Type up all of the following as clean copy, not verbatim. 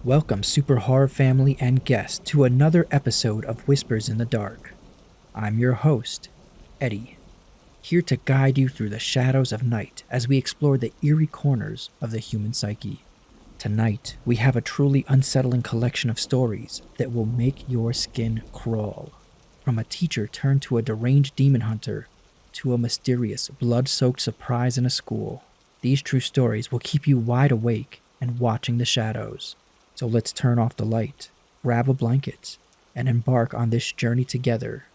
Welcome, super horror family and guests, to another episode of Whispers in the Dark. I'm your host, Eddie, here to guide you through the shadows of night as we explore the eerie corners of the human psyche. Tonight, we have a truly unsettling collection of stories that will make your skin crawl. From a teacher turned to a deranged demon hunter, to a mysterious, blood-soaked surprise in a school, these true stories will keep you wide awake and watching the shadows. So let's turn off the light, grab a blanket, and embark on this journey together.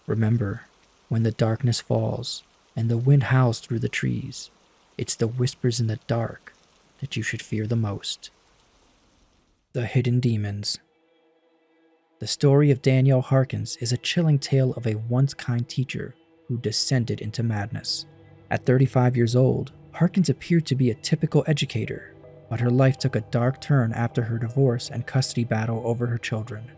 Remember, when the darkness falls and the wind howls through the trees, it's the whispers in the dark that you should fear the most. The Hidden Demons. The story of Danielle Harkins is a chilling tale of a once kind teacher who descended into madness. At 35 years old, Harkins appeared to be a typical educator, but her life took a dark turn after her divorce and custody battle over her children.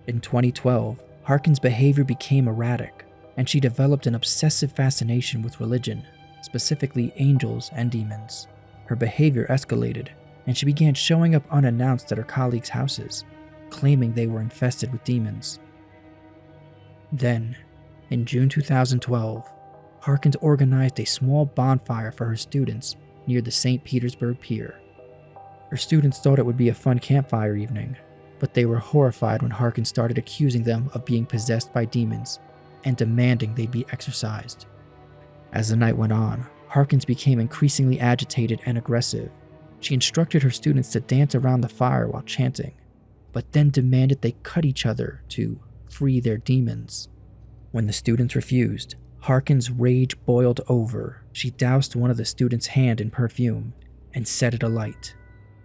In 2012, Harkins' behavior became erratic, and she developed an obsessive fascination with religion, specifically angels and demons. Her behavior escalated, and she began showing up unannounced at her colleagues' houses, claiming they were infested with demons. Then, in June 2012, Harkins organized a small bonfire for her students near the St. Petersburg Pier. Her students thought it would be a fun campfire evening, but they were horrified when Harkins started accusing them of being possessed by demons and demanding they be exorcised. As the night went on, Harkins became increasingly agitated and aggressive. She instructed her students to dance around the fire while chanting, but then demanded they cut each other to free their demons. When the students refused, Harkins' rage boiled over. She doused one of the students' hand in perfume and set it alight,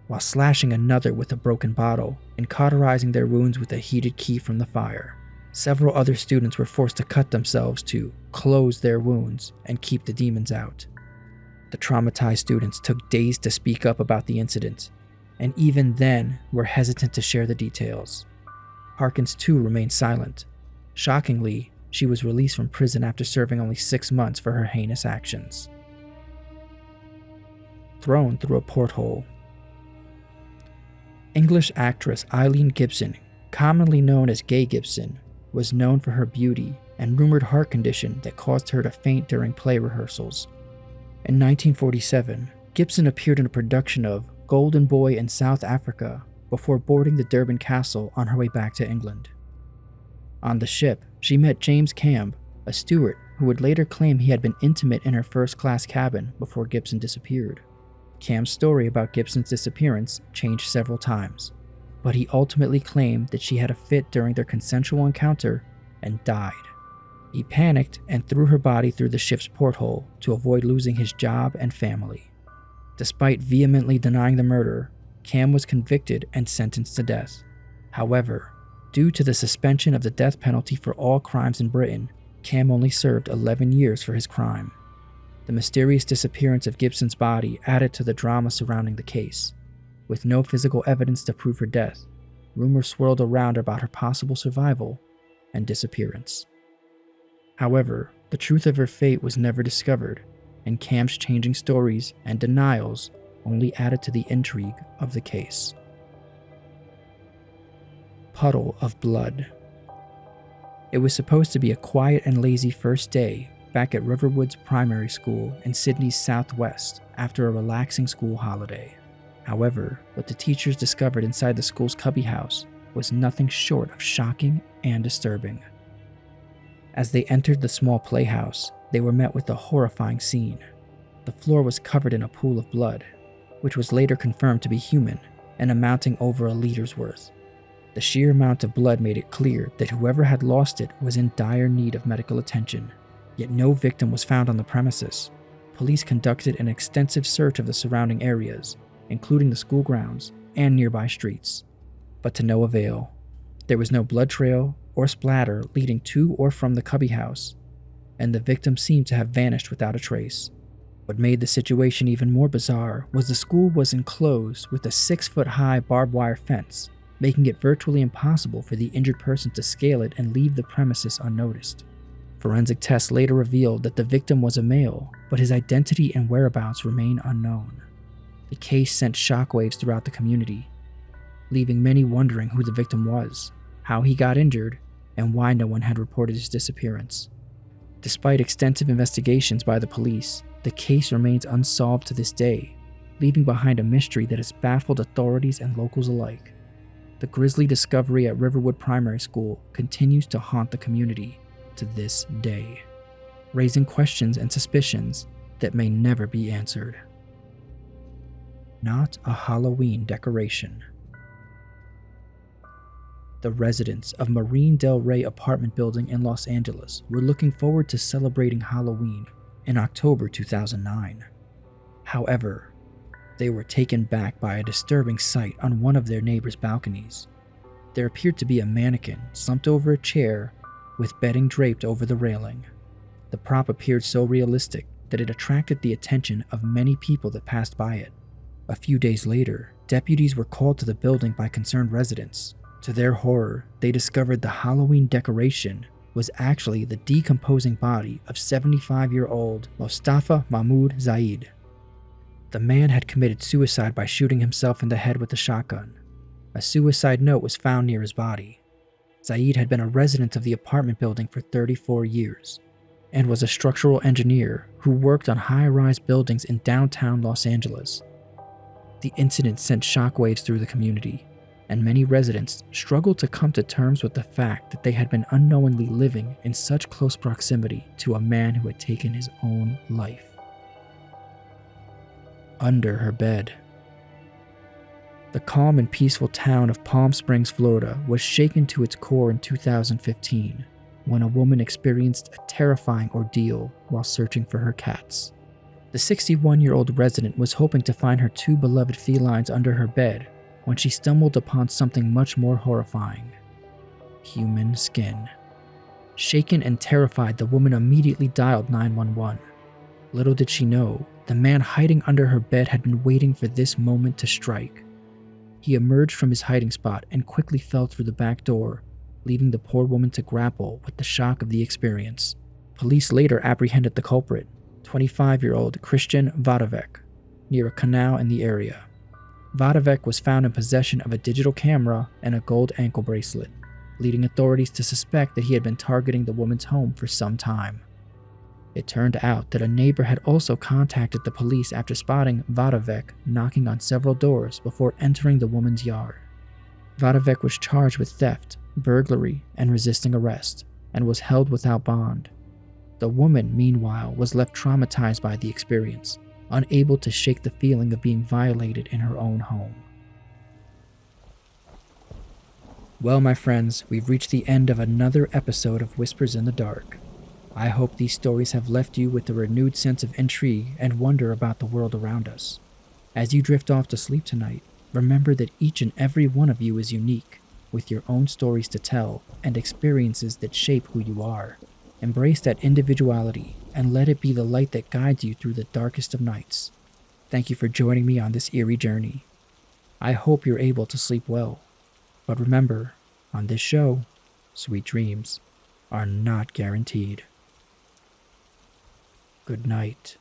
while slashing another with a broken bottle and cauterizing their wounds with a heated key from the fire. Several other students were forced to cut themselves to close their wounds and keep the demons out. The traumatized students took days to speak up about the incident, and even then were hesitant to share the details. Harkins too remained silent. Shockingly, she was released from prison after serving only 6 months for her heinous actions. Thrown through a porthole. English actress Eileen Gibson, commonly known as Gay Gibson, was known for her beauty and rumored heart condition that caused her to faint during play rehearsals. In 1947, Gibson appeared in a production of Golden Boy in South Africa before boarding the Durban Castle on her way back to England. On the ship, she met James Camb, a steward who would later claim he had been intimate in her first-class cabin before Gibson disappeared. Cam's story about Gibson's disappearance changed several times, but he ultimately claimed that she had a fit during their consensual encounter and died. He panicked and threw her body through the ship's porthole to avoid losing his job and family. Despite vehemently denying the murder, Cam was convicted and sentenced to death. However, due to the suspension of the death penalty for all crimes in Britain, Cam only served 11 years for his crime. The mysterious disappearance of Gibson's body added to the drama surrounding the case. With no physical evidence to prove her death, rumors swirled around about her possible survival and disappearance. However, the truth of her fate was never discovered, and Cam's changing stories and denials only added to the intrigue of the case. Puddle of Blood. It was supposed to be a quiet and lazy first day back at Riverwoods Primary School in Sydney's southwest after a relaxing school holiday. However, what the teachers discovered inside the school's cubby house was nothing short of shocking and disturbing. As they entered the small playhouse, they were met with a horrifying scene. The floor was covered in a pool of blood, which was later confirmed to be human and amounting over a liter's worth. The sheer amount of blood made it clear that whoever had lost it was in dire need of medical attention. Yet no victim was found on the premises. Police conducted an extensive search of the surrounding areas, including the school grounds and nearby streets, but to no avail. There was no blood trail or splatter leading to or from the cubby house, and the victim seemed to have vanished without a trace. What made the situation even more bizarre was the school was enclosed with a 6-foot-high barbed wire fence, making it virtually impossible for the injured person to scale it and leave the premises unnoticed. Forensic tests later revealed that the victim was a male, but his identity and whereabouts remain unknown. The case sent shockwaves throughout the community. leaving many wondering who the victim was, how he got injured, and why no one had reported his disappearance. Despite extensive investigations by the police, the case remains unsolved to this day, leaving behind a mystery that has baffled authorities and locals alike. The grisly discovery at Riverwood Primary School continues to haunt the community to this day, raising questions and suspicions that may never be answered. Not a Halloween decoration. The residents of Marine Del Rey apartment building in Los Angeles were looking forward to celebrating Halloween in October 2009. However, they were taken back by a disturbing sight on one of their neighbors' balconies. There appeared to be a mannequin slumped over a chair with bedding draped over the railing. The prop appeared so realistic that it attracted the attention of many people that passed by it. A few days later, deputies were called to the building by concerned residents. To their horror, they discovered the Halloween decoration was actually the decomposing body of 75-year-old Mostafa Mahmoud Zaid. The man had committed suicide by shooting himself in the head with a shotgun. A suicide note was found near his body. Zaid had been a resident of the apartment building for 34 years and was a structural engineer who worked on high-rise buildings in downtown Los Angeles. The incident sent shockwaves through the community, and many residents struggled to come to terms with the fact that they had been unknowingly living in such close proximity to a man who had taken his own life. Under her bed. The calm and peaceful town of Palm Springs, Florida was shaken to its core in 2015 when a woman experienced a terrifying ordeal while searching for her cats. The 61-year-old resident was hoping to find her two beloved felines under her bed when she stumbled upon something much more horrifying: human skin. Shaken and terrified, the woman immediately dialed 911. Little did she know, the man hiding under her bed had been waiting for this moment to strike. He emerged from his hiding spot and quickly fell through the back door, leaving the poor woman to grapple with the shock of the experience. Police later apprehended the culprit, 25-year-old Christian Vodovec, near a canal in the area. Vodovec was found in possession of a digital camera and a gold ankle bracelet, leading authorities to suspect that he had been targeting the woman's home for some time. It turned out that a neighbor had also contacted the police after spotting Vodovec knocking on several doors before entering the woman's yard. Vodovec was charged with theft, burglary, and resisting arrest, and was held without bond. The woman, meanwhile, was left traumatized by the experience, unable to shake the feeling of being violated in her own home. Well, my friends, we've reached the end of another episode of Whispers in the Dark. I hope these stories have left you with a renewed sense of intrigue and wonder about the world around us. As you drift off to sleep tonight, remember that each and every one of you is unique, with your own stories to tell and experiences that shape who you are. Embrace that individuality and let it be the light that guides you through the darkest of nights. Thank you for joining me on this eerie journey. I hope you're able to sleep well. But remember, on this show, sweet dreams are not guaranteed. Good night.